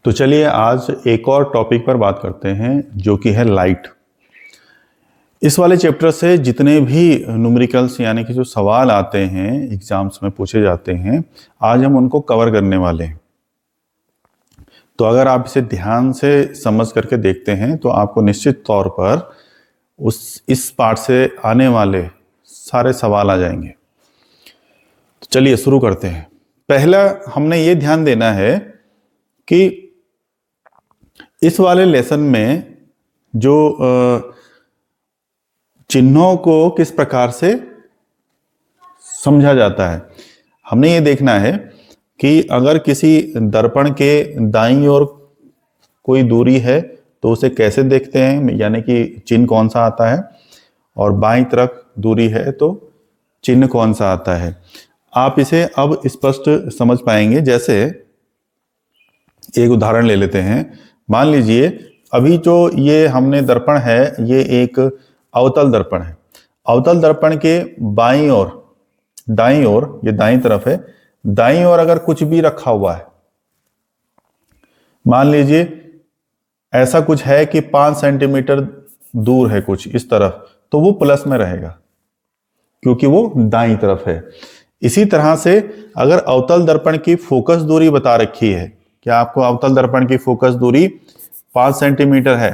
तो चलिए आज एक और टॉपिक पर बात करते हैं जो कि है लाइट। इस वाले चैप्टर से जितने भी न्यूमेरिकल्स यानी कि जो सवाल आते हैं एग्जाम्स में पूछे जाते हैं, आज हम उनको कवर करने वाले हैं। तो अगर आप इसे ध्यान से समझ करके देखते हैं तो आपको निश्चित तौर पर इस पार्ट से आने वाले सारे सवाल आ जाएंगे। तो चलिए शुरू करते हैं। पहला हमने ये ध्यान देना है कि इस वाले लेसन में जो चिन्हों को किस प्रकार से समझा जाता है, हमने ये देखना है कि अगर किसी दर्पण के दाईं ओर कोई दूरी है तो उसे कैसे देखते हैं, यानी कि चिन्ह कौन सा आता है, और बाईं तरफ दूरी है तो चिन्ह कौन सा आता है। आप इसे अब स्पष्ट समझ पाएंगे। जैसे एक उदाहरण ले लेते हैं। मान लीजिए अभी जो ये हमने दर्पण है ये एक अवतल दर्पण है। अवतल दर्पण के बाईं ओर, दाईं ओर, ये दाईं तरफ है, दाईं ओर अगर कुछ भी रखा हुआ है, मान लीजिए ऐसा कुछ है कि 5 सेंटीमीटर दूर है कुछ इस तरफ, तो वो प्लस में रहेगा क्योंकि वो दाईं तरफ है। इसी तरह से अगर अवतल दर्पण की फोकस दूरी बता रखी है, क्या आपको अवतल दर्पण की फोकस दूरी 5 सेंटीमीटर है,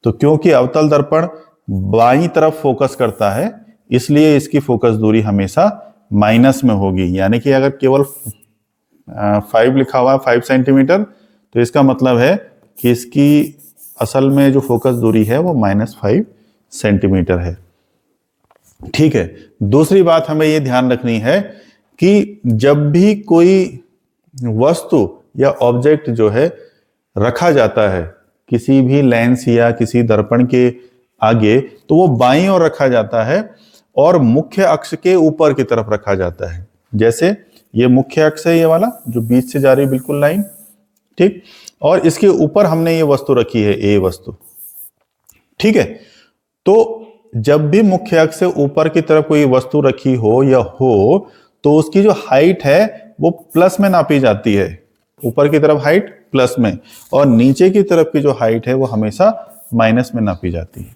तो क्योंकि अवतल दर्पण बाईं तरफ फोकस करता है इसलिए इसकी फोकस दूरी हमेशा माइनस में होगी। यानी कि अगर केवल 5 लिखा हुआ है, 5 सेंटीमीटर, तो इसका मतलब है कि इसकी असल में जो फोकस दूरी है वो -5 सेंटीमीटर है। ठीक है। दूसरी बात हमें ये ध्यान रखनी है कि जब भी कोई वस्तु या ऑब्जेक्ट जो है रखा जाता है किसी भी लेंस या किसी दर्पण के आगे, तो वो बाईं ओर रखा जाता है और मुख्य अक्ष के ऊपर की तरफ रखा जाता है। जैसे ये मुख्य अक्ष है, ये वाला जो बीच से जा रही बिल्कुल लाइन, ठीक, और इसके ऊपर हमने ये वस्तु रखी है, ए वस्तु। ठीक है। तो जब भी मुख्य अक्ष से ऊपर की तरफ कोई वस्तु रखी हो या हो तो उसकी जो हाइट है वो प्लस में नापी जाती है। ऊपर की तरफ हाइट प्लस में और नीचे की तरफ की जो हाइट है वो हमेशा माइनस में नापी जाती है।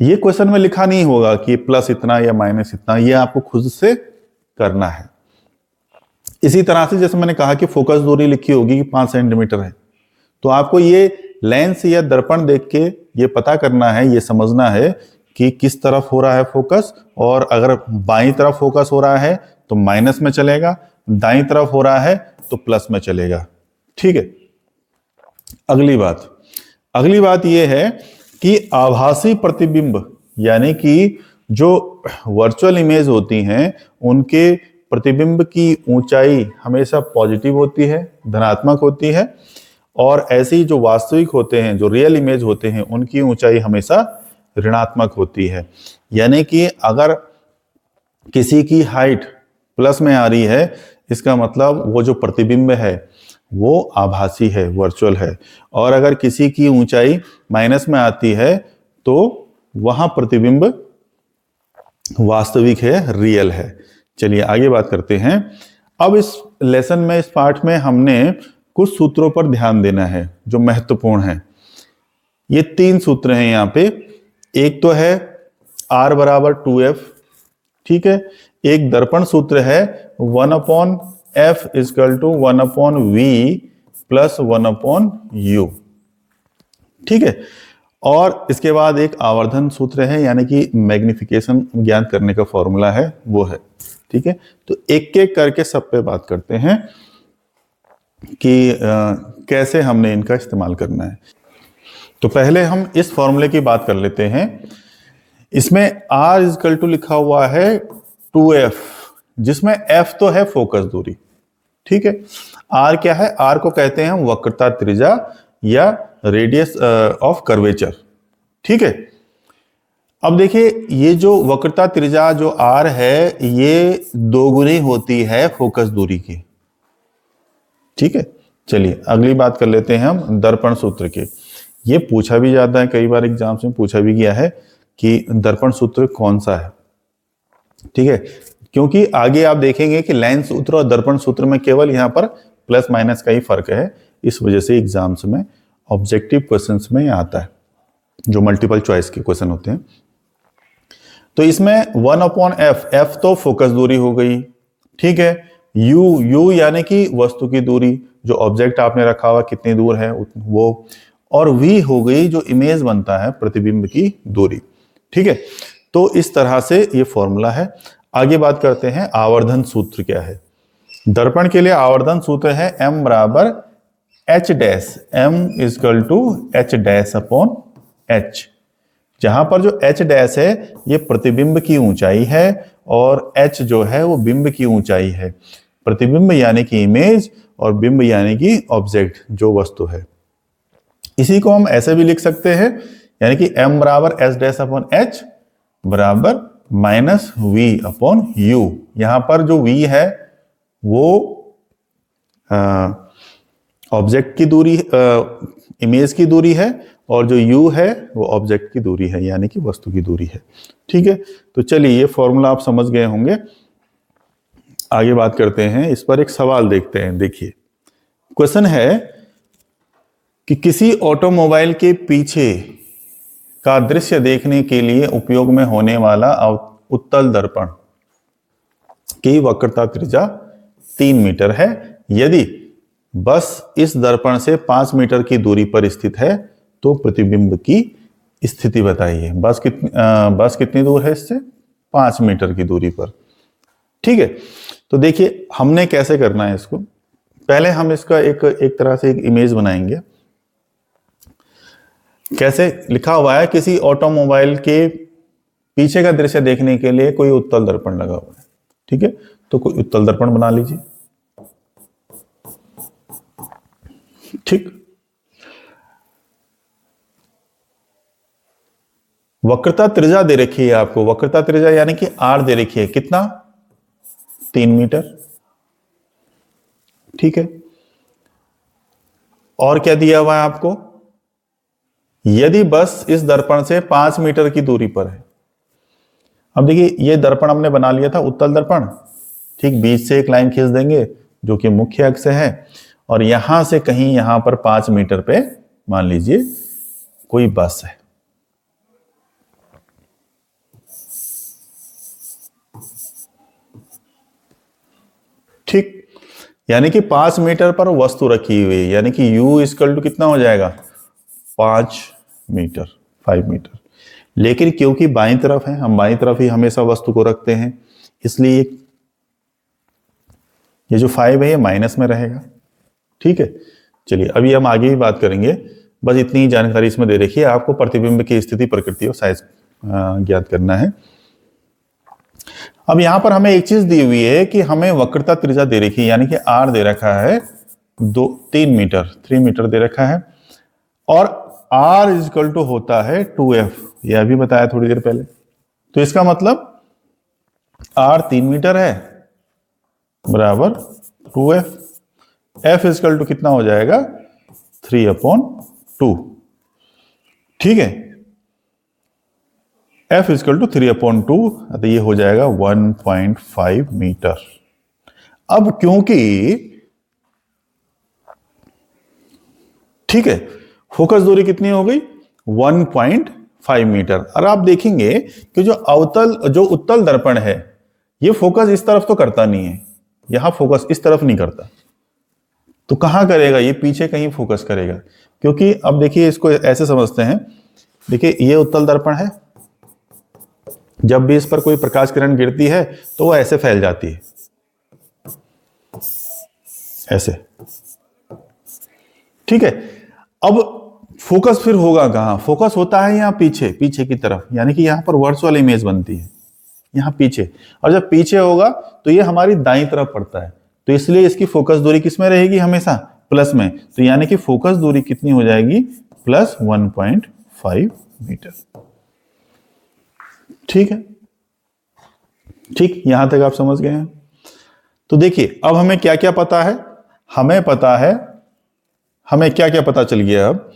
ये क्वेश्चन में लिखा नहीं होगा कि प्लस इतना या माइनस इतना, ये आपको खुद से करना है। इसी तरह से जैसे मैंने कहा कि फोकस दूरी लिखी होगी कि 5 सेंटीमीटर है, तो आपको ये लेंस या दर्पण देख के ये पता करना है, ये समझना है कि किस तरफ हो रहा है फोकस, और अगर बाईं तरफ फोकस हो रहा है तो माइनस में चलेगा, दाईं तरफ हो रहा है तो प्लस में चलेगा। ठीक है। अगली बात यह है कि आभासी प्रतिबिंब यानी कि जो वर्चुअल इमेज होती हैं उनके प्रतिबिंब की ऊंचाई हमेशा पॉजिटिव होती है, धनात्मक होती है, और ऐसे ही जो वास्तविक होते हैं, जो रियल इमेज होते हैं, उनकी ऊंचाई हमेशा ऋणात्मक होती है। यानी कि अगर किसी की हाइट प्लस में आ रही है, इसका मतलब वो जो प्रतिबिंब है वो आभासी है, वर्चुअल है, और अगर किसी की ऊंचाई माइनस में आती है तो वहां प्रतिबिंब वास्तविक है, रियल है। चलिए आगे बात करते हैं। अब इस लेसन में, इस पाठ में हमने कुछ सूत्रों पर ध्यान देना है जो महत्वपूर्ण है। ये 3 सूत्र हैं यहाँ पे। एक तो है R बराबर 2F, ठीक है। एक दर्पण सूत्र है 1/F = 1/V + 1/U, ठीक है। और इसके बाद एक आवर्धन सूत्र है, यानी कि मैग्निफिकेशन ज्ञात करने का फॉर्मूला है, वो है, ठीक है। तो एक एक करके सब पे बात करते हैं कि कैसे हमने इनका इस्तेमाल करना है। तो पहले हम इस फॉर्मूले की बात कर लेते हैं। इसमें R = लिखा हुआ है 2F, जिसमें F तो है फोकस दूरी, ठीक है। R क्या है? R को कहते हैं हम वक्रता त्रिज्या या रेडियस ऑफ कर्वेचर, ठीक है। अब देखिए ये जो वक्रता त्रिज्या जो R है ये दोगुनी होती है फोकस दूरी की, ठीक है। चलिए अगली बात कर लेते हैं हम दर्पण सूत्र की। ये पूछा भी जाता है, कई बार एग्जाम्स में पूछा भी गया है कि दर्पण सूत्र कौन सा है, ठीक है। क्योंकि आगे आप देखेंगे कि लेंस सूत्र और दर्पण सूत्र में केवल यहां पर प्लस माइनस का ही फर्क है, इस वजह से एग्जाम्स में ऑब्जेक्टिव क्वेश्चंस में आता है, जो मल्टीपल चॉइस के क्वेश्चन होते हैं। तो इसमें 1/f, f तो फोकस दूरी हो गई, ठीक है। u यानी कि वस्तु की दूरी, जो ऑब्जेक्ट आपने रखा हुआ कितनी दूर है वो, और v हो गई जो इमेज बनता है प्रतिबिंब की दूरी, ठीक है। तो इस तरह से ये फॉर्मूला है। आगे बात करते हैं आवर्धन सूत्र क्या है। दर्पण के लिए आवर्धन सूत्र है m बराबर h dash, m equal to h dash upon h, जहां पर जो h डैश है ये प्रतिबिंब की ऊंचाई है और h जो है वो बिंब की ऊंचाई है। प्रतिबिंब यानी कि इमेज और बिंब यानी कि ऑब्जेक्ट, जो वस्तु है। इसी को हम ऐसे भी लिख सकते हैं, यानी कि m बराबर s डैश अपॉन h बराबर माइनस v अपॉन u। यहां पर जो v है वो ऑब्जेक्ट की दूरी, इमेज की दूरी है, और जो u है वो ऑब्जेक्ट की दूरी है, यानी कि वस्तु की दूरी है, ठीक है। तो चलिए ये फॉर्मूला आप समझ गए होंगे। आगे बात करते हैं, इस पर एक सवाल देखते हैं। देखिए क्वेश्चन है कि किसी ऑटोमोबाइल के पीछे का दृश्य देखने के लिए उपयोग में होने वाला उत्तल दर्पण की वक्रता त्रिज्या 3 मीटर है। यदि बस इस दर्पण से 5 मीटर की दूरी पर स्थित है तो प्रतिबिंब की स्थिति बताइए। बस कितनी दूर है इससे? 5 मीटर की दूरी पर, ठीक है। तो देखिए हमने कैसे करना है इसको। पहले हम इसका एक तरह से एक इमेज बनाएंगे। कैसे लिखा हुआ है, किसी ऑटोमोबाइल के पीछे का दृश्य देखने के लिए कोई उत्तल दर्पण लगा हुआ है, ठीक है। तो कोई उत्तल दर्पण बना लीजिए, ठीक। वक्रता त्रिज्या दे रखी है आपको, वक्रता त्रिज्या यानी कि r दे रखी है, कितना? 3 मीटर, ठीक है। और क्या दिया हुआ है आपको? यदि बस इस दर्पण से 5 मीटर की दूरी पर है। अब देखिए ये दर्पण हमने बना लिया था उत्तल दर्पण, ठीक। बीच से एक लाइन खींच देंगे जो कि मुख्य अक्ष है, और यहां से कहीं यहां पर 5 मीटर पे मान लीजिए कोई बस है, ठीक। यानी कि 5 मीटर पर वस्तु रखी हुई है, यानी कि u इक्वल टू कितना हो जाएगा? 5 मीटर, 5 मीटर। लेकिन क्योंकि बाईं तरफ है, हम बाईं तरफ ही हमेशा वस्तु को रखते हैं, इसलिए ये जो 5 है ये माइनस में रहेगा, ठीक है। चलिए अभी हम आगे भी बात करेंगे, बस इतनी ही जानकारी इसमें दे रखी है। आपको प्रतिबिंब की स्थिति, प्रकृति और साइज ज्ञात करना है। अब यहां पर हमें एक चीज दी हुई है कि हमें वक्रता त्रिज्या दे रखी है, यानी कि r दे रखा है 3 मीटर दे रखा है, और r इक्वल टू होता है 2f, यह भी बताया थोड़ी देर पहले। तो इसका मतलब r 3 मीटर है बराबर 2f, f इक्वल टू कितना हो जाएगा? 3/2, ठीक है। f इक्वल टू 3/2, तो ये हो जाएगा 1.5 मीटर। अब क्योंकि, ठीक है, फोकस दूरी कितनी हो गई? 1.5 मीटर। और आप देखेंगे कि जो उत्तल दर्पण है ये फोकस इस तरफ तो करता नहीं है, यहां फोकस इस तरफ नहीं करता, तो कहां करेगा? ये पीछे कहीं फोकस करेगा। क्योंकि अब देखिए इसको ऐसे समझते हैं, देखिए ये उत्तल दर्पण है, जब भी इस पर कोई प्रकाश किरण गिरती है तो वो ऐसे फैल जाती है, ऐसे, ठीक है। अब फोकस फिर होगा कहां? फोकस होता है यहां पीछे की तरफ, यानी कि यहां पर वर्चुअल इमेज बनती है यहां पीछे, और जब पीछे होगा तो ये हमारी दाईं तरफ पड़ता है, तो इसलिए इसकी फोकस दूरी किस में रहेगी? हमेशा प्लस में। तो यानी कि फोकस दूरी कितनी हो जाएगी? प्लस 1.5 मीटर, ठीक है, ठीक। यहां तक आप समझ गए हैं। तो देखिए अब हमें क्या क्या पता है, हमें क्या क्या पता चल गया। अब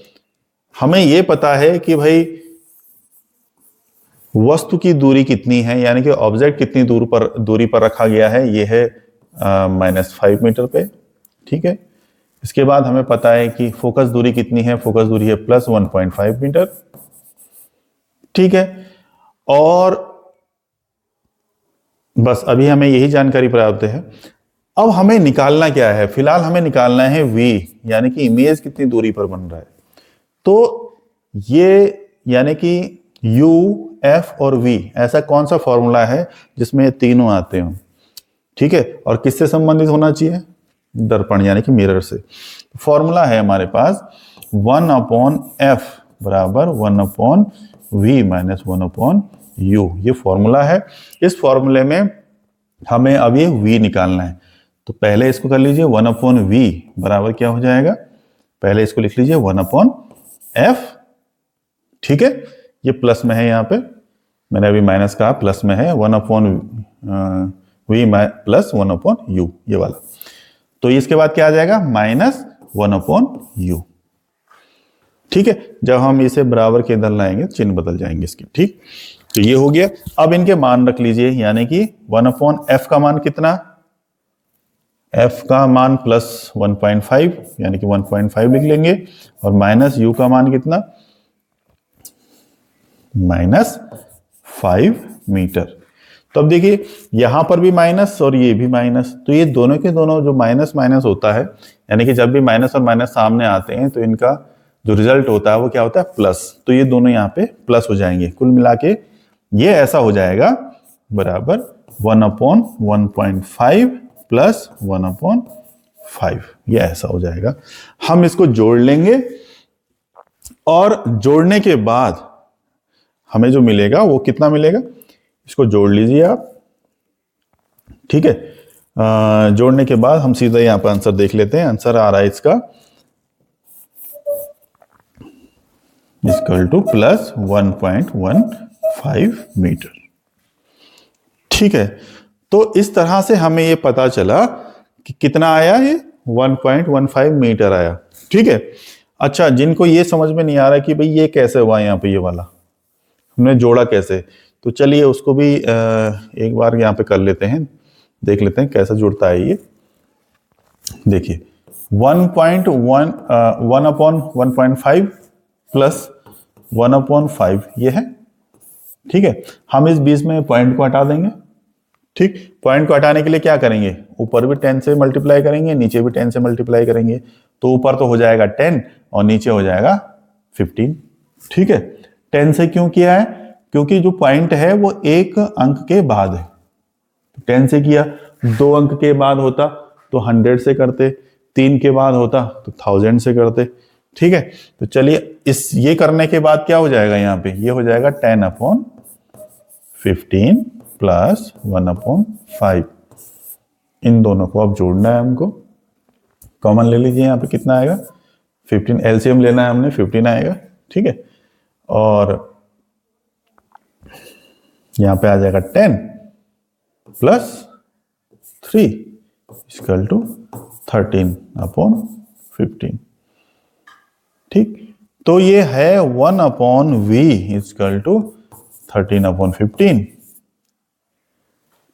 हमें यह पता है कि भाई वस्तु की दूरी कितनी है, यानी कि ऑब्जेक्ट कितनी दूरी पर रखा गया है, यह है -5 मीटर पे, ठीक है। इसके बाद हमें पता है कि फोकस दूरी कितनी है, फोकस दूरी है प्लस 1.5 मीटर। ठीक है, और बस अभी हमें यही जानकारी प्राप्त है। अब हमें निकालना क्या है, फिलहाल हमें निकालना है v, यानी कि इमेज कितनी दूरी पर बन रहा है। तो ये यानी कि u, f और v, ऐसा कौन सा फॉर्मूला है जिसमें तीनों आते हो। ठीक है, और किससे संबंधित होना चाहिए, दर्पण यानी कि मिरर से। फॉर्मूला है हमारे पास 1/f बराबर 1/v माइनस 1/u, ये फॉर्मूला है। इस फॉर्मूले में हमें अब ये v निकालना है। तो पहले इसको कर लीजिए 1/v बराबर क्या हो जाएगा, पहले इसको लिख लीजिए 1/f। ठीक है, ये प्लस में है, यहाँ पे मैंने अभी माइनस कहा, प्लस में है 1/v प्लस 1/u, ये वाला। तो इसके बाद क्या आ जाएगा, माइनस 1/u। ठीक है, जब हम इसे बराबर के इधर लाएंगे चिन्ह बदल जाएंगे इसके। ठीक, तो ये हो गया। अब इनके मान रख लीजिए, यानी कि 1/f का मान कितना, f का मान प्लस 1.5 यानी कि 1.5 लिख लेंगे, और माइनस u का मान कितना, -5 मीटर। तो अब देखिए यहां पर भी माइनस और ये भी माइनस, तो ये दोनों के दोनों जो माइनस माइनस होता है, यानी कि जब भी माइनस और माइनस सामने आते हैं तो इनका जो रिजल्ट होता है वो क्या होता है, प्लस। तो ये दोनों यहाँ पे प्लस हो जाएंगे, कुल मिला के ये ऐसा हो जाएगा बराबर 1/1.5 प्लस 1/5, ये ऐसा हो जाएगा। हम इसको जोड़ लेंगे और जोड़ने के बाद हमें जो मिलेगा वो कितना मिलेगा, इसको जोड़ लीजिए आप। ठीक है, जोड़ने के बाद हम सीधा यहां पर आंसर देख लेते हैं। आंसर आ रहा है इसका इक्वल टू प्लस 1.15 मीटर। ठीक है, तो इस तरह से हमें ये पता चला कि कितना आया, ये 1.15 मीटर आया। ठीक है, अच्छा जिनको ये समझ में नहीं आ रहा कि भाई ये कैसे हुआ, यहाँ पे ये वाला हमने जोड़ा कैसे, तो चलिए उसको भी एक बार यहाँ पे कर लेते हैं, देख लेते हैं कैसा जुड़ता है ये। देखिए 1/1.5 प्लस 1/5 ये है। ठीक है, हम इस बीच में पॉइंट को हटा देंगे। ठीक, पॉइंट को हटाने के लिए क्या करेंगे, ऊपर भी 10 से मल्टीप्लाई करेंगे, नीचे भी 10 से मल्टीप्लाई करेंगे। तो ऊपर तो हो जाएगा 10 और नीचे हो जाएगा 15। ठीक है, 10 से क्यों किया है, क्योंकि जो पॉइंट है वो एक अंक के बाद है। 10 से किया, 2 अंक के बाद होता तो 100 से करते, 3 के बाद होता तो 1000 से करते। ठीक है, तो चलिए इस ये करने के बाद क्या हो जाएगा, यहाँ पे ये हो जाएगा 10/15 प्लस 1/5। इन दोनों को अब जोड़ना है हमको, कॉमन ले लीजिए, यहाँ पे कितना आएगा 15, एलसीएम लेना है हमने, 15 आएगा। ठीक है, और यहां पे आ जाएगा 10 प्लस 3 इक्वल टू 13/15। ठीक, तो ये है 1/v इक्वल टू 13/15।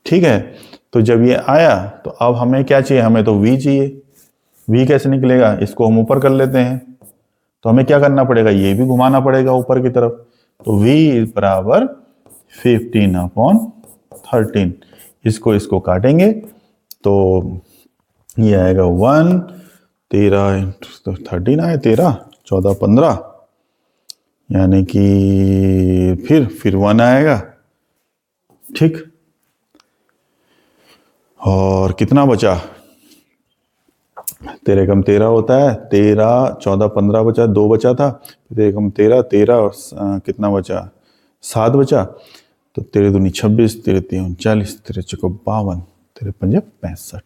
ठीक है, तो जब ये आया तो अब हमें क्या चाहिए, हमें तो v चाहिए। v कैसे निकलेगा, इसको हम ऊपर कर लेते हैं, तो हमें क्या करना पड़ेगा, ये भी घुमाना पड़ेगा ऊपर की तरफ। तो v बराबर 15/13, इसको काटेंगे तो ये आएगा 1, 13 13 आए, 13 14 15, यानी कि फिर 1 आएगा। ठीक, और कितना बचा, 13 कम 13 होता है, 13 14 15 बचा, 2 बचा था, 13 कम 13 13 और कितना बचा, 7 बचा। तो 13 दूनी 26, 13 तीन 39, 13 चौको 52, 13 पंजे 65।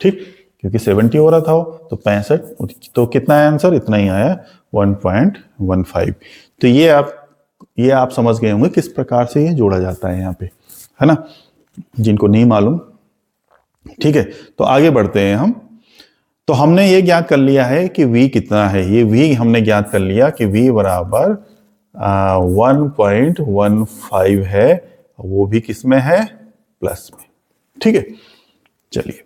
ठीक, क्योंकि 70 हो रहा था वो, तो 65, तो कितना है आंसर, इतना ही आया 1.15। तो ये आप समझ गए होंगे किस प्रकार से ये जोड़ा जाता है यहाँ पे, है ना, जिनको नहीं मालूम। ठीक है, तो आगे बढ़ते हैं हम। तो हमने ये ज्ञात कर लिया है कि v कितना है, ये v हमने ज्ञात कर लिया कि v बराबर 1.15 है, वो भी किस में है, प्लस में। ठीक है, चलिए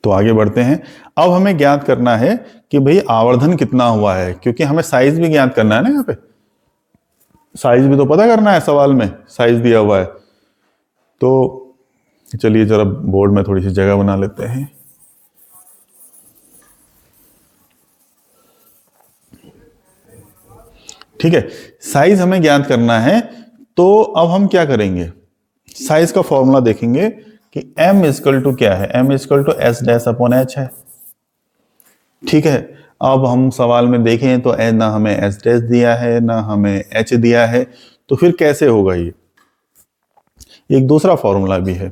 तो आगे बढ़ते हैं। अब हमें ज्ञात करना है कि भाई आवर्धन कितना हुआ है, क्योंकि हमें साइज भी ज्ञात करना है ना। यहाँ पे साइज भी तो पता करना है, सवाल में साइज दिया हुआ है। तो चलिए जरा बोर्ड में थोड़ी सी जगह बना लेते हैं। ठीक है, साइज हमें ज्ञात करना है। तो अब हम क्या करेंगे, साइज का फॉर्मूला देखेंगे कि m इजकल टू क्या है, m equal to S dash upon H है। ठीक है, अब हम सवाल में देखें तो ना हमें एस डैश दिया है ना हमें h दिया है, तो फिर कैसे होगा ये। एक दूसरा फॉर्मूला भी है,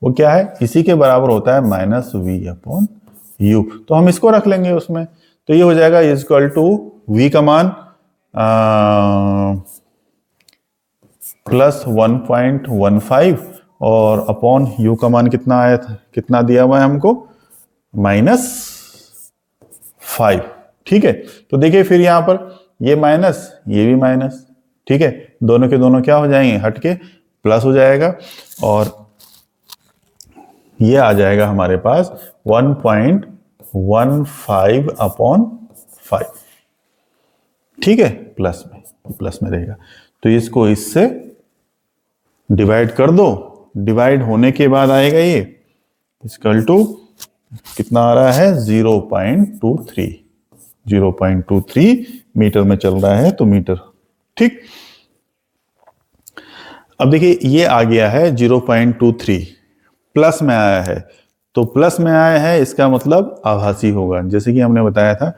वो क्या है, इसी के बराबर होता है माइनस वी अपॉन यू। तो हम इसको रख लेंगे उसमें, तो ये हो जाएगा इजकल टू v का मान प्लस 1.15 और अपॉन u का मान कितना आया था, कितना दिया हुआ है हमको, -5। ठीक है, तो देखिए फिर यहां पर ये माइनस ये भी माइनस, ठीक है, दोनों के दोनों क्या हो जाएंगे, हटके प्लस हो जाएगा, और ये आ जाएगा हमारे पास 1.15 अपॉन 5। ठीक है, प्लस में रहेगा, तो इसको इससे डिवाइड कर दो। डिवाइड होने के बाद आएगा ये इक्वल टू कितना आ रहा है, 0.23 मीटर में चल रहा है, तो मीटर। ठीक, अब देखिए ये आ गया है 0.23, प्लस में आया है, तो प्लस में आया है इसका मतलब आभासी होगा। जैसे कि हमने बताया था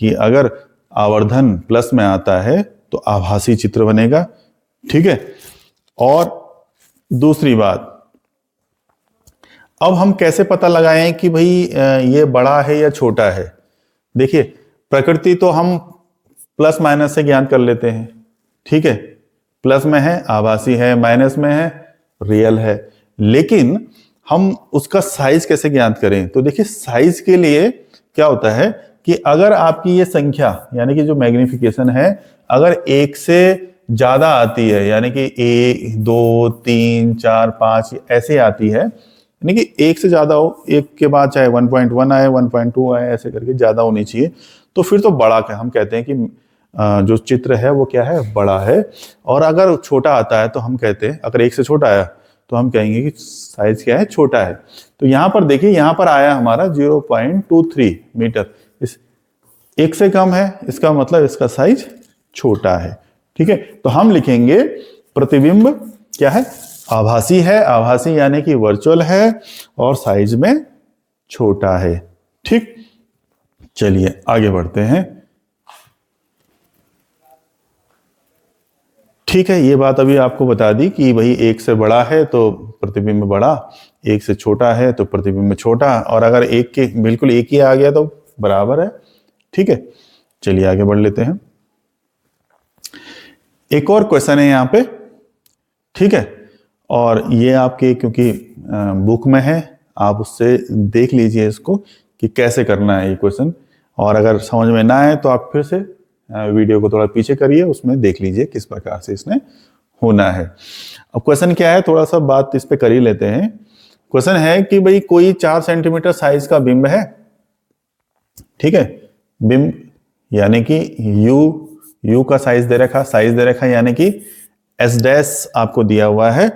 कि अगर आवर्धन प्लस में आता है तो आभासी चित्र बनेगा। ठीक है, और दूसरी बात, अब हम कैसे पता लगाएं कि भाई ये बड़ा है या छोटा है। देखिए प्रकृति तो हम प्लस माइनस से ज्ञात कर लेते हैं। ठीक है, प्लस में है आभासी है, माइनस में है रियल है, लेकिन हम उसका साइज कैसे ज्ञात करें। तो देखिए साइज के लिए क्या होता है कि अगर आपकी ये संख्या यानी कि जो मैग्निफिकेशन है अगर 1 से ज्यादा आती है, यानी कि 1 2 3 4 5 ऐसे आती है, यानी कि 1 से ज्यादा हो, 1 के बाद चाहे 1.1 आए 1.2 आए, ऐसे करके ज्यादा होनी चाहिए, तो फिर तो बड़ा क्या हम कहते हैं कि जो चित्र है वो क्या है, बड़ा है। और अगर छोटा आता है तो हम कहते हैं, अगर 1 से छोटा आया तो हम कहेंगे कि साइज क्या है, छोटा है। तो यहां पर देखिए, यहां पर आया हमारा 0.23 मीटर, इस 1 से कम है, इसका मतलब इसका साइज छोटा है। ठीक है, तो हम लिखेंगे प्रतिबिंब क्या है, आभासी है, आभासी यानी कि वर्चुअल है और साइज में छोटा है। ठीक, चलिए आगे बढ़ते हैं। ठीक है, ये बात अभी आपको बता दी कि भाई 1 से बड़ा है तो प्रतिबिंब बड़ा, 1 से छोटा है तो प्रतिबिंब छोटा, और अगर 1 के बिल्कुल 1 ही आ गया तो बराबर है। ठीक है, चलिए आगे बढ़ लेते हैं। एक और क्वेश्चन है यहाँ पे। ठीक है, और ये आपके क्योंकि बुक में है, आप उससे देख लीजिए इसको कि कैसे करना है ये क्वेश्चन, और अगर समझ में ना आए तो आप फिर से वीडियो को थोड़ा पीछे करिए, उसमें देख लीजिए किस प्रकार से इसने होना है। अब क्वेश्चन क्या है, थोड़ा सा बात इस पे कर ही लेते हैं। क्वेश्चन है कि भाई कोई 4 सेंटीमीटर साइज का बिंब है। ठीक है, बिंब यानी कि यू का साइज दे रखा यानी कि एस डैश आपको दिया हुआ है।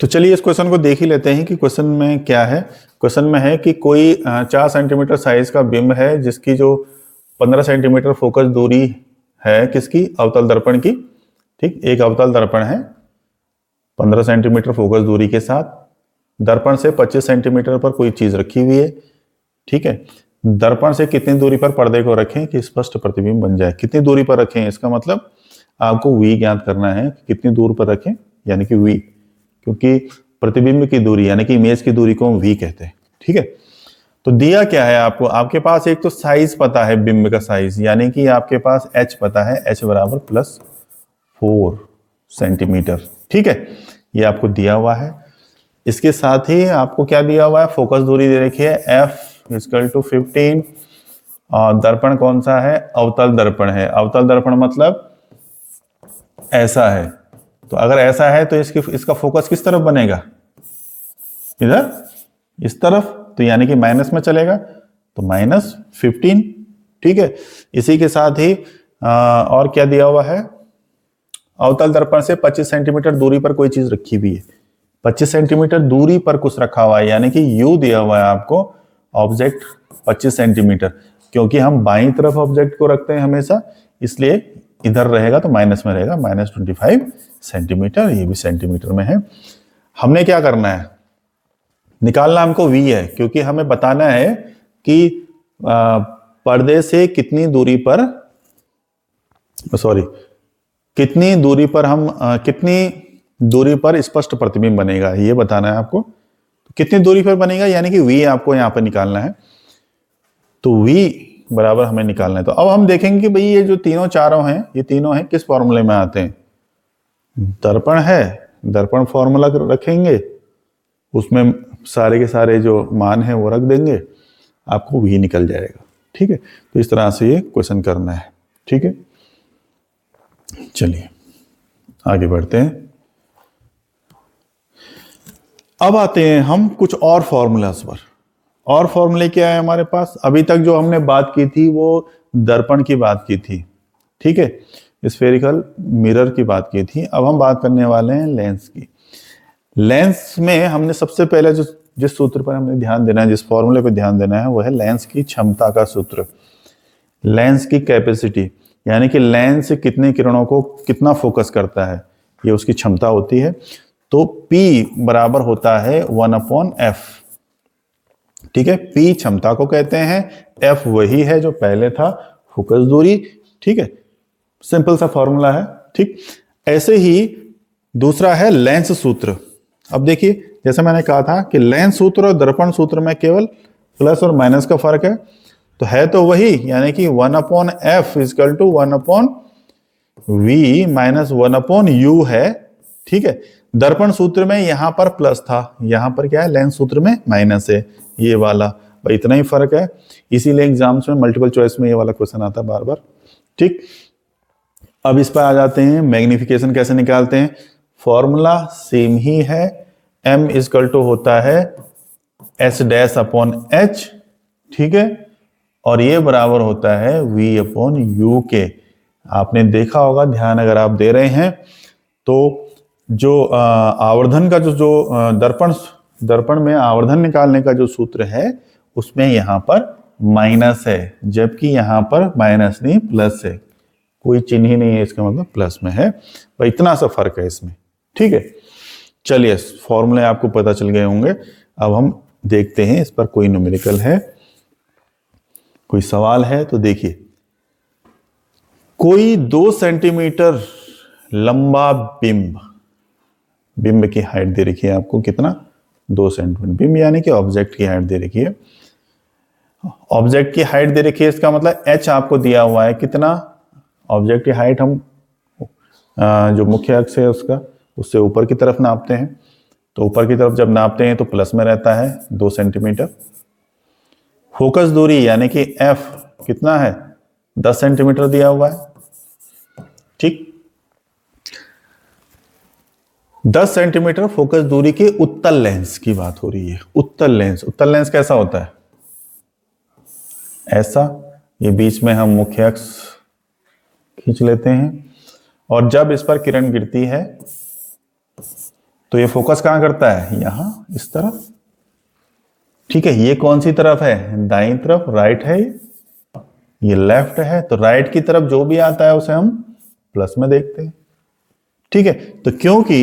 तो चलिए इस क्वेश्चन को देख ही लेते हैं कि क्वेश्चन में क्या है। क्वेश्चन में है कि कोई 4 सेंटीमीटर साइज का बिंब है जिसकी जो 15 सेंटीमीटर फोकस दूरी है, किसकी, अवतल दर्पण की। ठीक, एक अवतल दर्पण है 15 सेंटीमीटर फोकस दूरी के साथ, दर्पण से 25 सेंटीमीटर पर कोई चीज रखी हुई है। ठीक है, दर्पण से कितनी दूरी पर पर्दे को रखें कि स्पष्ट प्रतिबिंब बन जाए। कितनी दूरी पर रखें, इसका मतलब आपको v ज्ञात करना है, कितनी दूर पर रखें, यानी कि v, क्योंकि प्रतिबिंब की दूरी यानी कि इमेज की दूरी को हम v कहते हैं। ठीक है, तो दिया क्या है आपको, आपके पास एक तो साइज पता है बिंब का साइज, यानी कि आपके पास h पता है, h बराबर +4। सेंटीमीटर। ठीक है, ये आपको दिया हुआ है। इसके साथ ही आपको क्या दिया हुआ है, फोकस दूरी दे रखी है f इक्वल टू 15 और दर्पण कौन सा है, अवतल दर्पण है। अवतल दर्पण मतलब ऐसा है, तो अगर ऐसा है तो इसका फोकस किस तरफ बनेगा, इधर, इस तरफ, तो यानी कि माइनस में चलेगा, तो -15। ठीक है, इसी के साथ ही और क्या दिया हुआ है, अवतल दर्पण से 25 सेंटीमीटर दूरी पर कोई चीज रखी हुई है। 25 सेंटीमीटर दूरी पर कुछ रखा हुआ है, यानी कि U दिया हुआ है आपको, ऑब्जेक्ट 25 सेंटीमीटर, क्योंकि हम बाईं तरफ ऑब्जेक्ट को रखते हैं हमेशा, इसलिए इधर रहेगा तो माइनस में रहेगा, -25 सेंटीमीटर। ये भी सेंटीमीटर में है। हमने क्या करना है, निकालना हमको V है, क्योंकि हमें बताना है कि पर्दे से कितनी दूरी पर, कितनी दूरी पर स्पष्ट प्रतिबिंब बनेगा, ये बताना है आपको। तो कितनी दूरी पर बनेगा, यानी कि V आपको यहां पर निकालना है। तो V बराबर हमें निकालना है। तो अब हम देखेंगे कि भाई ये जो तीनों चारों हैं, ये तीनों हैं किस फॉर्मूले में आते हैं। दर्पण है, दर्पण फॉर्मूला रखेंगे, उसमें सारे के सारे जो मान है वो रख देंगे, आपको V निकल जाएगा। ठीक है, तो इस तरह से ये क्वेश्चन करना है। ठीक है, चलिए आगे बढ़ते हैं। अब आते हैं हम कुछ और फॉर्मूलाज पर। और फॉर्मूले क्या है हमारे पास, अभी तक जो हमने बात की थी वो दर्पण की बात की थी। ठीक है, स्फेरिकल मिरर की बात की थी। अब हम बात करने वाले हैं लेंस की। लेंस में हमने सबसे पहले जिस सूत्र पर हमें ध्यान देना है, जिस फॉर्मूले पर ध्यान देना है, वो है लेंस की क्षमता का सूत्र, लेंस की कैपेसिटी, यानी कि लेंस कितने किरणों को कितना फोकस करता है, ये उसकी क्षमता होती है। तो P बराबर होता है 1/f। ठीक है, P क्षमता को कहते हैं, F वही है जो पहले था, फोकस दूरी। ठीक है, सिंपल सा फॉर्मूला है। ठीक, ऐसे ही दूसरा है लेंस सूत्र। अब देखिए, जैसे मैंने कहा था कि लेंस सूत्र और दर्पण सूत्र में केवल प्लस और माइनस का फर्क है, तो है तो वही, यानी कि 1/f equal to 1/v minus 1/u है। ठीक है, दर्पण सूत्र में यहां पर प्लस था, यहां पर क्या है, लेंस सूत्र में माइनस है, ये वाला, भाई इतना ही फर्क है। इसीलिए एग्जाम्स में मल्टीपल चॉइस में ये वाला क्वेश्चन आता है बार बार। ठीक, अब इस पर आ जाते हैं, मैग्निफिकेशन कैसे निकालते हैं। फॉर्मूला सेम ही है, m इक्वल टू होता है S-/h। ठीक है, और ये बराबर होता है V/u के। आपने देखा होगा, ध्यान अगर आप दे रहे हैं तो, जो आवर्धन का जो दर्पण में आवर्धन निकालने का जो सूत्र है, उसमें यहां पर माइनस है, जबकि यहां पर माइनस नहीं प्लस है, कोई चिन्ह ही नहीं है, इसका मतलब प्लस में है। भाई इतना सा फर्क है इसमें। ठीक है, चलिए फॉर्मूले आपको पता चल गए होंगे। अब हम देखते हैं इस पर कोई न्यूमेरिकल है, कोई सवाल है तो देखिए। कोई 2 सेंटीमीटर लंबा बिंब की हाइट दे रखी है आपको, कितना, 2 सेंटीमीटर। बिंब यानी कि ऑब्जेक्ट की हाइट दे रखी है, ऑब्जेक्ट की हाइट दे रखी है, इसका मतलब h आपको दिया हुआ है कितना। ऑब्जेक्ट की हाइट हम जो मुख्य अक्ष है उसका, उससे ऊपर की तरफ नापते हैं, तो ऊपर की तरफ जब नापते हैं तो प्लस में रहता है 2 सेंटीमीटर। फोकस दूरी यानी कि f कितना है, 10 सेंटीमीटर दिया हुआ है। ठीक, 10 सेंटीमीटर फोकस दूरी के उत्तल लेंस की बात हो रही है। उत्तल लेंस कैसा होता है, ऐसा, ये बीच में हम मुख्य अक्ष खींच लेते हैं, और जब इस पर किरण गिरती है तो ये फोकस कहां करता है, यहां, इस तरफ। ठीक है, ये कौन सी तरफ है, दाईं तरफ, राइट है, ये लेफ्ट है। तो राइट की तरफ जो भी आता है उसे हम प्लस में देखते हैं। ठीक है, तो क्योंकि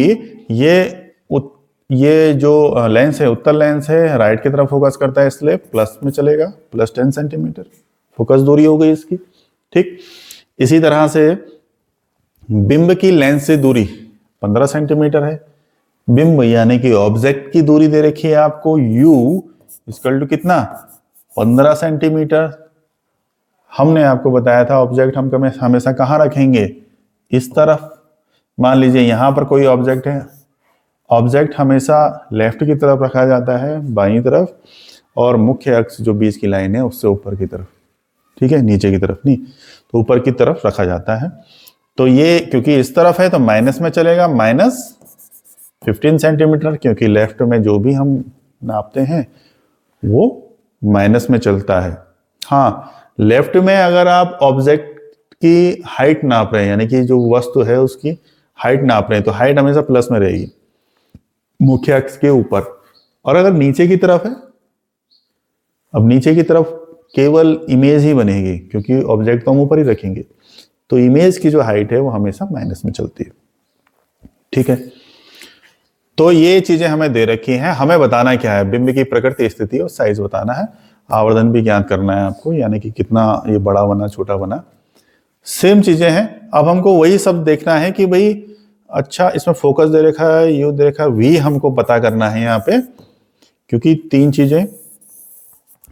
ये जो लेंस है, उत्तल लेंस है, राइट की तरफ फोकस करता है, इसलिए प्लस में चलेगा, प्लस 10 सेंटीमीटर फोकस दूरी हो गई इसकी। ठीक, इसी तरह से बिंब की लेंस से दूरी 15 सेंटीमीटर है। बिंब यानी कि ऑब्जेक्ट की दूरी दे रखी है आपको, u इक्वल टू कितना, 15 सेंटीमीटर। हमने आपको बताया था ऑब्जेक्ट हम हमेशा कहाँ रखेंगे, इस तरफ, मान लीजिए यहां पर कोई ऑब्जेक्ट है, ऑब्जेक्ट हमेशा लेफ्ट की तरफ रखा जाता है, बाईं तरफ, और मुख्य अक्ष जो बीच की लाइन है उससे ऊपर की तरफ, ठीक है, नीचे की तरफ नहीं, तो ऊपर की तरफ रखा जाता है। तो ये क्योंकि इस तरफ है तो माइनस में चलेगा, -15 सेंटीमीटर, क्योंकि लेफ्ट में जो भी हम नापते हैं वो माइनस में चलता है। हाँ, लेफ्ट में अगर आप ऑब्जेक्ट की हाइट नाप रहे हैं, यानी कि जो वस्तु है उसकी हाइट नाप रहे हैं, तो हाइट हमेशा प्लस में रहेगी मुख्य अक्ष के ऊपर। और अगर नीचे की तरफ है, अब नीचे की तरफ केवल इमेज ही बनेगी, क्योंकि ऑब्जेक्ट तो हम ऊपर ही रखेंगे, तो इमेज की जो हाइट है वो हमेशा माइनस में चलती है, ठीक है। तो ये चीजें हमें दे रखी हैं, हमें बताना क्या है, बिंब की प्रकृति, स्थिति और साइज बताना है, आवर्धन भी ज्ञात करना है आपको, यानी कि कितना ये बड़ा बना छोटा बना, सेम चीजें हैं। अब हमको वही सब देखना है कि भाई अच्छा इसमें फोकस दे रखा है, यू दे रखा है, वी हमको पता करना है यहाँ पे, क्योंकि तीन चीजें,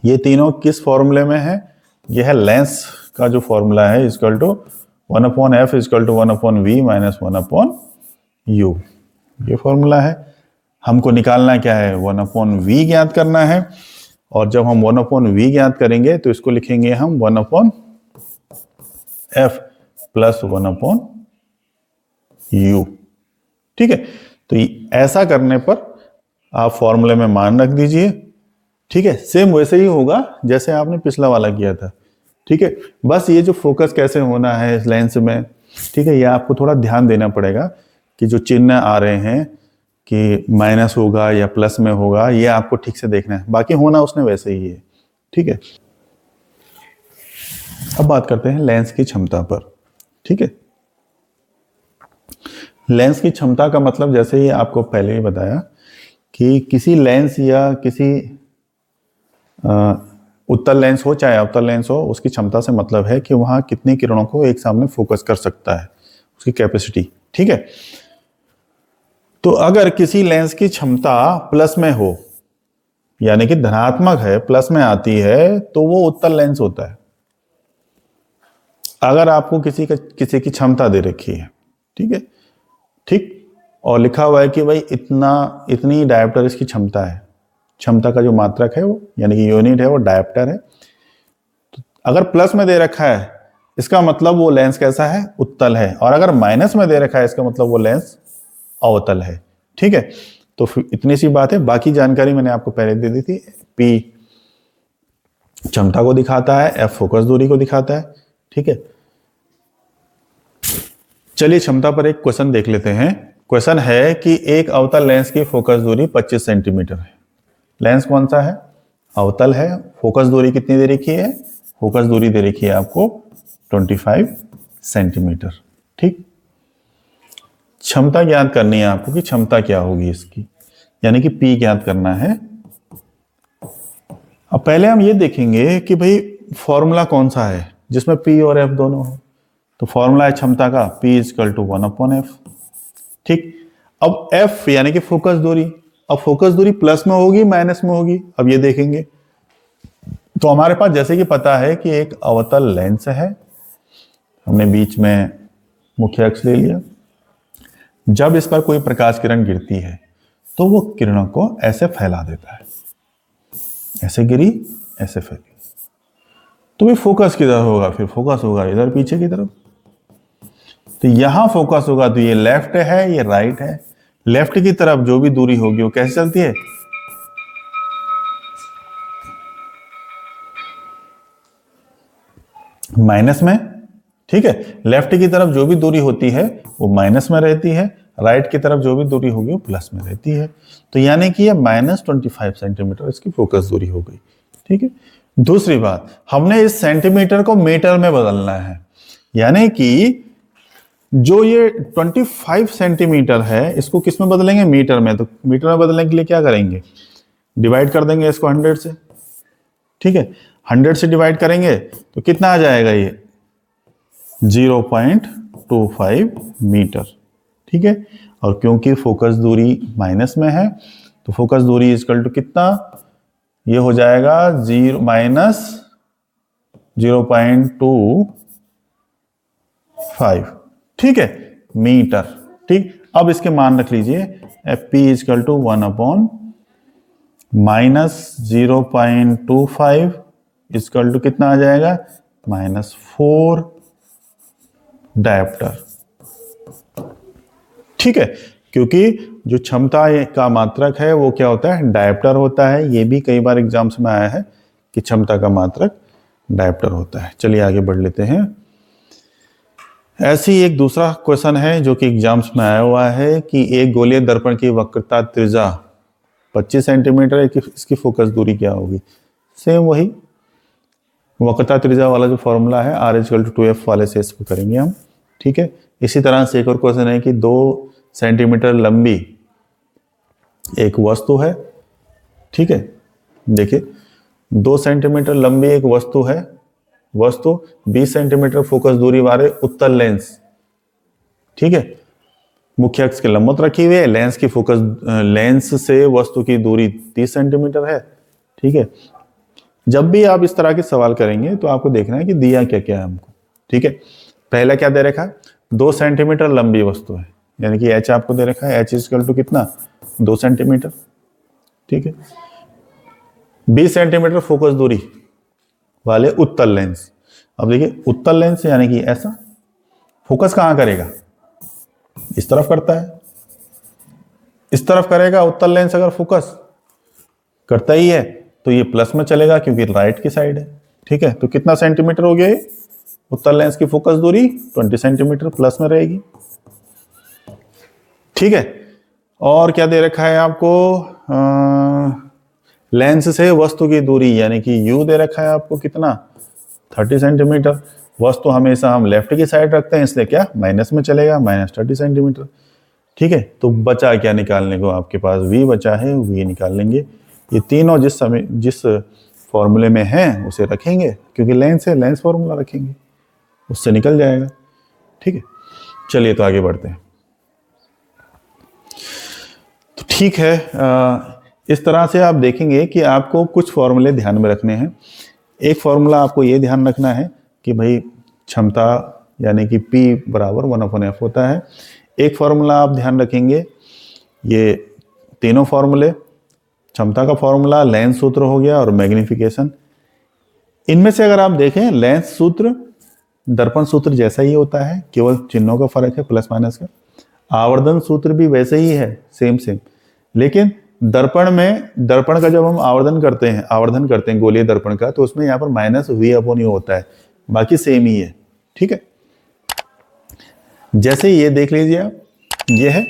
ये तीनों किस फॉर्मूले में है, यह है लेंस का जो फॉर्मूला है, equal to 1/f equal to 1/v minus 1/u, ये फॉर्मूला है। हमको निकालना क्या है, 1/v ज्ञात करना है, और जब हम 1/v ज्ञात करेंगे तो इसको लिखेंगे हम 1/f प्लस 1/u, ठीक है। तो ऐसा करने पर आप फॉर्मूले में मान रख दीजिए, ठीक है। सेम वैसे ही होगा जैसे आपने पिछला वाला किया था, ठीक है। बस ये जो फोकस कैसे होना है इस लेंस में, ठीक है, ये आपको थोड़ा ध्यान देना पड़ेगा कि जो चिन्ह आ रहे हैं कि माइनस होगा या प्लस में होगा, ये आपको ठीक से देखना है, बाकी होना उसने वैसे ही है, ठीक है। अब बात करते हैं लेंस की क्षमता पर, ठीक है। लेंस की क्षमता का मतलब, जैसे ही आपको पहले ही बताया कि किसी लेंस या किसी उत्तल लेंस हो चाहे अवतल लेंस हो, उसकी क्षमता से मतलब है कि वहां कितनी किरणों को एक सामने फोकस कर सकता है, उसकी कैपेसिटी, ठीक है। तो अगर किसी लेंस की क्षमता प्लस में हो, यानी कि धनात्मक है, प्लस में आती है, तो वो उत्तल लेंस होता है। अगर आपको किसी की क्षमता दे रखी है, ठीक है, ठीक, और लिखा हुआ है कि भाई इतनी डायोप्टर इसकी क्षमता है, क्षमता का जो मात्रक है वो, यानी कि यूनिट है वो डायोप्टर है, तो अगर प्लस में दे रखा है इसका मतलब वो लेंस कैसा है, उत्तल है, और अगर माइनस में दे रखा है इसका मतलब वो लेंस अवतल है, ठीक है। तो इतनी सी बात है, बाकी जानकारी मैंने आपको पहले दे दी थी। P क्षमता को दिखाता है, F फोकस दूरी को दिखाता है, ठीक है। चलिए क्षमता पर एक क्वेश्चन देख लेते हैं। क्वेश्चन है कि एक अवतल लेंस की फोकस दूरी 25 सेंटीमीटर है। लेंस कौन सा है, अवतल है, फोकस दूरी कितनी दे रखी है, फोकस दूरी दे रखी है आपको 25 सेंटीमीटर, ठीक। क्षमता ज्ञात करनी है आपको कि क्षमता क्या होगी इसकी, यानी कि P ज्ञात करना है। अब पहले हम ये देखेंगे कि भाई फॉर्मूला कौन सा है जिसमें P और F दोनों हो। तो फॉर्मूला है क्षमता का P इक्वल टू 1/f, ठीक। अब F यानी कि फोकस दूरी, अब फोकस दूरी प्लस में होगी माइनस में होगी, अब ये देखेंगे। तो हमारे पास जैसे कि पता है कि एक अवतल लेंस है, हमने बीच में मुख्य अक्ष ले लिया, जब इस पर कोई प्रकाश किरण गिरती है तो वो किरणों को ऐसे फैला देता है, ऐसे गिरी ऐसे फैली, तो ये फोकस किधर होगा, फिर फोकस होगा इधर पीछे की तरफ। तो यहां फोकस होगा तो ये लेफ्ट है, ये राइट है, लेफ्ट की तरफ जो भी दूरी होगी वो कैसे चलती है, माइनस में, ठीक है। लेफ्ट की तरफ जो भी दूरी होती है वो माइनस में रहती है, राइट की तरफ जो भी दूरी होगी वो प्लस में रहती है। तो यानी कि ये -25 सेंटीमीटर इसकी फोकस दूरी हो गई, ठीक है। दूसरी बात, हमने इस सेंटीमीटर को मीटर में बदलना है, यानी कि जो ये 25 सेंटीमीटर है इसको किस में बदलेंगे, मीटर में। तो मीटर में बदलने के लिए क्या करेंगे, डिवाइड कर देंगे इसको 100 से, ठीक है। 100 से डिवाइड करेंगे तो कितना आ जाएगा, ये 0.25 मीटर, ठीक है। और क्योंकि फोकस दूरी माइनस में है तो फोकस दूरी इक्वल टू कितना, ये हो जाएगा -0.25, ठीक है, मीटर, ठीक, अब इसके मान रख लीजिए, P equal to 1 - 0.25 equal to कितना आ जाएगा, -4 डायप्टर। ठीक है, क्योंकि जो क्षमता का मात्रक है वो क्या होता है, डायप्टर होता है। ये भी कई बार एग्जाम्स में आया है कि क्षमता का मात्रक डायप्टर होता है। चलिए आगे बढ़ लेते हैं। ऐसी एक दूसरा क्वेश्चन है जो कि एग्जाम्स में आया हुआ है कि एक गोलीय दर्पण की वक्रता त्रिज्या 25 सेंटीमीटर है, इसकी फोकस दूरी क्या होगी। सेम वही वक्रता त्रिज्या वाला जो फॉर्मूला है, R इक्वल टू 2F वाले से इसको करेंगे हम। ठीक है, इसी तरह से एक और क्वेश्चन है कि 2 सेंटीमीटर लंबी एक वस्तु है। ठीक है, देखिए 2 सेंटीमीटर लंबी एक वस्तु है, वस्तु 20 सेंटीमीटर फोकस दूरी वाले उत्तल लेंस, ठीक है, मुख्य अक्ष के लंबवत रखी हुई है। लेंस की फोकस, लेंस से वस्तु की दूरी 30 सेंटीमीटर है। ठीक है, जब भी आप इस तरह के सवाल करेंगे तो आपको देखना है कि दिया क्या क्या है हमको। ठीक है, पहला क्या दे रखा है, 2 सेंटीमीटर लंबी वस्तु है, यानी कि H आपको दे रखा है, H इक्वल टू कितना, 2 सेंटीमीटर। ठीक है, 20 सेंटीमीटर फोकस दूरी वाले उत्तल लेंस। अब देखिए उत्तल लेंस यानी कि ऐसा फोकस कहां करेगा, इस तरफ करता है, इस तरफ करेगा उत्तल लेंस। अगर फोकस करता ही है तो ये प्लस में चलेगा क्योंकि राइट की साइड है। ठीक है, तो कितना सेंटीमीटर हो गया ये, उत्तल लेंस की फोकस दूरी 20 सेंटीमीटर प्लस में रहेगी। ठीक है, और क्या दे रखा है आपको, लेंस से वस्तु की दूरी यानी कि U दे रखा है आपको कितना, 30 सेंटीमीटर। वस्तु हमेशा हम लेफ्ट की साइड रखते हैं, इसलिए क्या माइनस में चलेगा, -30 सेंटीमीटर। ठीक है, तो बचा क्या निकालने को, आपके पास V बचा है, V निकाल लेंगे। ये तीनों जिस फॉर्मूले में हैं उसे रखेंगे, क्योंकि लेंस है, लेंस फॉर्मूला रखेंगे, उससे निकल जाएगा। ठीक है, चलिए तो आगे बढ़ते हैं। तो ठीक है, इस तरह से आप देखेंगे कि आपको कुछ फॉर्मूले ध्यान में रखने हैं। एक फॉर्मूला आपको ये ध्यान रखना है कि भाई क्षमता यानी कि P बराबर 1/F होता है। एक फॉर्मूला आप ध्यान रखेंगे, ये तीनों फॉर्मूले, क्षमता का फॉर्मूला, लेंस सूत्र हो गया और मैग्निफिकेशन। इनमें से अगर आप देखें, लेंस सूत्र दर्पण सूत्र जैसा ही होता है, केवल चिन्हों का फर्क है, प्लस माइनस का। आवर्धन सूत्र भी वैसे ही है, सेम, लेकिन दर्पण में, दर्पण का जब हम आवर्धन करते हैं गोलीय दर्पण का, तो उसमें यहाँ पर -V/U होता है, बाकी सेम ही है। ठीक है, जैसे ये देख लीजिए आप, ये है,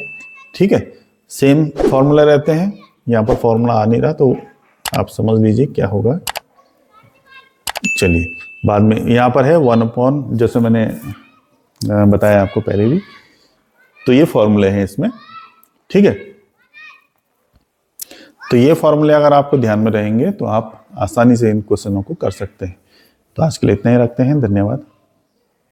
ठीक है, सेम फॉर्मूला रहते हैं। यहाँ पर फॉर्मूला आ नहीं रहा तो आप समझ लीजिए क्या होगा। चलिए बाद में, यहाँ पर है 1/, जैसे मैंने बताया आपको पहले भी, तो ये फॉर्मूले हैं इसमें। ठीक है, तो ये फॉर्मूले अगर आपको ध्यान में रहेंगे तो आप आसानी से इन क्वेश्चनों को कर सकते हैं। तो आज के लिए इतना ही रखते हैं, धन्यवाद।